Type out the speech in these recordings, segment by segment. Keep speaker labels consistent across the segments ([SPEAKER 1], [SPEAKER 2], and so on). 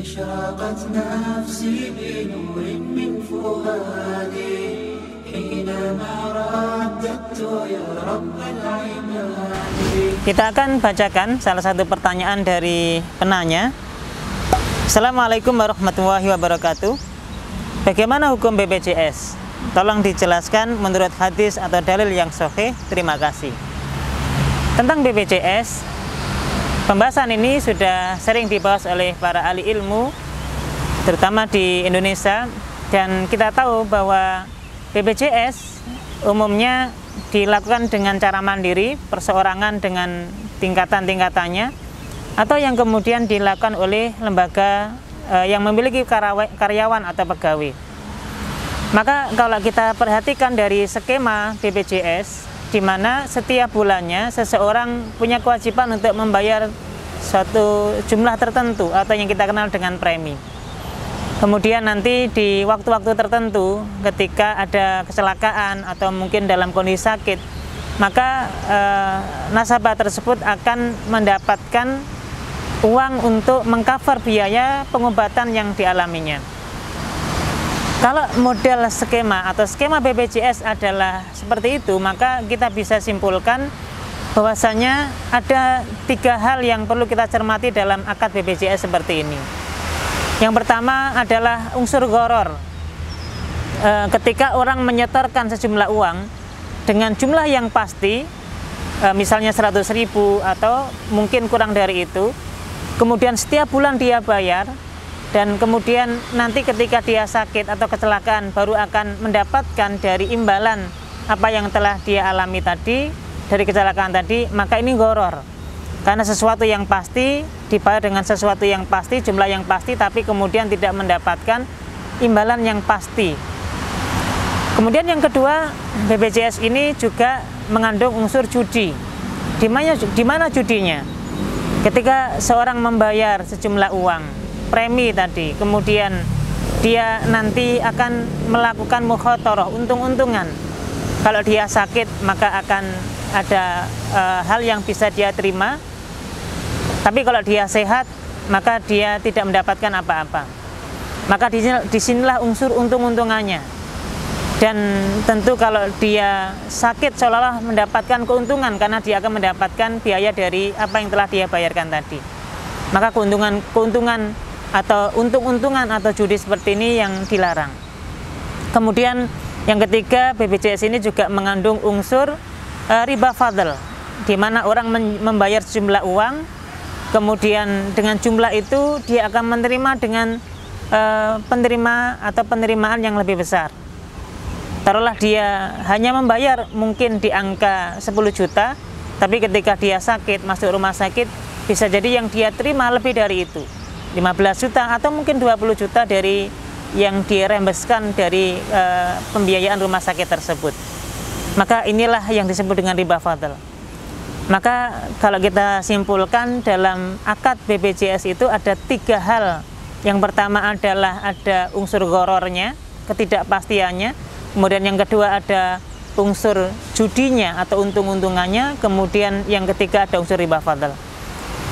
[SPEAKER 1] أشرقت نفسي بنور من فؤادي حينما رددت يا رب العباد.
[SPEAKER 2] Kita akan bacakan salah satu pertanyaan dari penanya. Assalamualaikum warahmatullahi wabarakatuh. Bagaimana hukum BPJS? Tolong dijelaskan menurut hadis atau dalil yang sahih. Terima kasih. Tentang BPJS, pembahasan ini sudah sering dibahas oleh para ahli ilmu, terutama di Indonesia, dan kita tahu bahwa BPJS umumnya dilakukan dengan cara mandiri, perseorangan dengan tingkatan-tingkatannya, atau yang kemudian dilakukan oleh lembaga yang memiliki karyawan atau pegawai. Maka kalau kita perhatikan dari skema BPJS, di mana setiap bulannya seseorang punya kewajiban untuk membayar suatu jumlah tertentu atau yang kita kenal dengan premi. Kemudian nanti di waktu-waktu tertentu ketika ada kecelakaan atau mungkin dalam kondisi sakit, maka nasabah tersebut akan mendapatkan uang untuk mengcover biaya pengobatan yang dialaminya. Kalau model skema atau skema BPJS adalah seperti itu, maka kita bisa simpulkan bahwasanya ada 3 hal yang perlu kita cermati dalam akad BPJS seperti ini. Yang pertama adalah unsur gharar. Ketika orang menyetorkan sejumlah uang dengan jumlah yang pasti, misalnya 100.000 atau mungkin kurang dari itu, kemudian setiap bulan dia bayar, dan kemudian nanti ketika dia sakit atau kecelakaan baru akan mendapatkan dari imbalan apa yang telah dia alami tadi dari kecelakaan tadi, maka ini gharar. Karena sesuatu yang pasti dibayar dengan sesuatu yang pasti, jumlah yang pasti, tapi kemudian tidak mendapatkan imbalan yang pasti. Kemudian yang kedua, BPJS ini juga mengandung unsur judi. Di mana judinya? Ketika seorang membayar sejumlah uang premi tadi, kemudian dia nanti akan melakukan mukhatarah, untung-untungan. Kalau dia sakit maka akan ada hal yang bisa dia terima, tapi kalau dia sehat maka dia tidak mendapatkan apa-apa. Maka disinilah unsur untung-untungannya. Dan tentu kalau dia sakit seolah-olah mendapatkan keuntungan karena dia akan mendapatkan biaya dari apa yang telah dia bayarkan tadi. Maka keuntungan atau untung-untungan atau judi seperti ini yang dilarang. Kemudian yang ketiga, BPJS ini juga mengandung unsur riba fadl, di mana orang membayar sejumlah uang, kemudian dengan jumlah itu dia akan menerima dengan penerimaan yang lebih besar. Taruhlah dia hanya membayar mungkin di angka 10 juta, tapi ketika dia sakit, masuk rumah sakit, bisa jadi yang dia terima lebih dari itu, 15 juta atau mungkin 20 juta dari yang dirembeskan dari pembiayaan rumah sakit tersebut. Maka inilah yang disebut dengan riba fadl. Maka kalau kita simpulkan dalam akad BPJS itu ada 3 hal. Yang pertama adalah ada unsur ghararnya, ketidakpastiannya. Kemudian yang kedua ada unsur judinya atau untung-untungannya. Kemudian yang ketiga ada unsur riba fadl.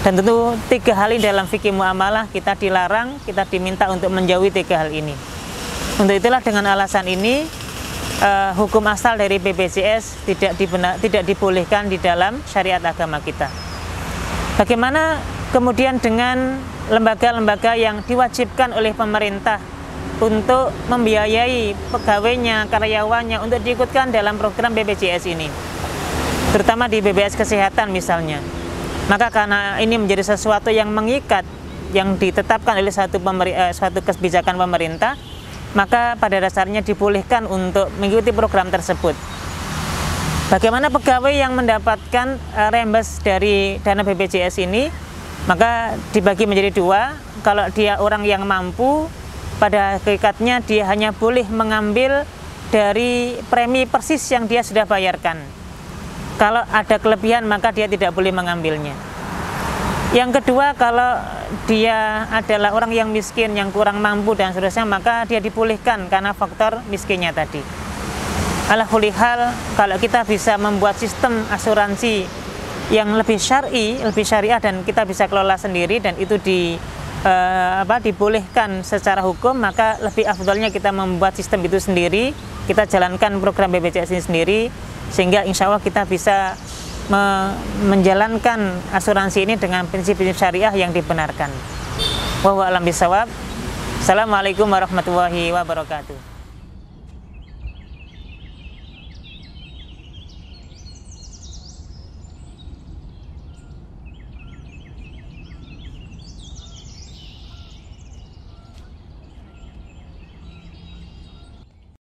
[SPEAKER 2] Dan tentu 3 hal ini dalam fikih muamalah kita dilarang, kita diminta untuk menjauhi 3 hal ini. Untuk itulah dengan alasan ini hukum asal dari BPJS tidak dibolehkan di dalam syariat agama kita. Bagaimana kemudian dengan lembaga-lembaga yang diwajibkan oleh pemerintah untuk membiayai pegawainya, karyawannya untuk diikutkan dalam program BPJS ini, terutama di BPJS Kesehatan misalnya. Maka karena ini menjadi sesuatu yang mengikat, yang ditetapkan oleh suatu kebijakan pemerintah, maka pada dasarnya dibolehkan untuk mengikuti program tersebut. Bagaimana pegawai yang mendapatkan reimburse dari dana BPJS ini? Maka dibagi menjadi 2. Kalau dia orang yang mampu, pada hakikatnya dia hanya boleh mengambil dari premi persis yang dia sudah bayarkan. Kalau ada kelebihan maka dia tidak boleh mengambilnya. Yang kedua, kalau dia adalah orang yang miskin, yang kurang mampu dan seterusnya, maka dia dibolehkan karena faktor miskinnya tadi. Ala kulli hal, kalau kita bisa membuat sistem asuransi yang lebih syar'i, lebih syariah, dan kita bisa kelola sendiri, dan itu dibolehkan secara hukum, maka lebih afdalnya kita membuat sistem itu sendiri, kita jalankan program BPJS ini sendiri, sehingga insya Allah kita bisa menjalankan asuransi ini dengan prinsip-prinsip syariah yang dibenarkan. Wallahu a'lam bishawab. Assalamualaikum warahmatullahi wabarakatuh.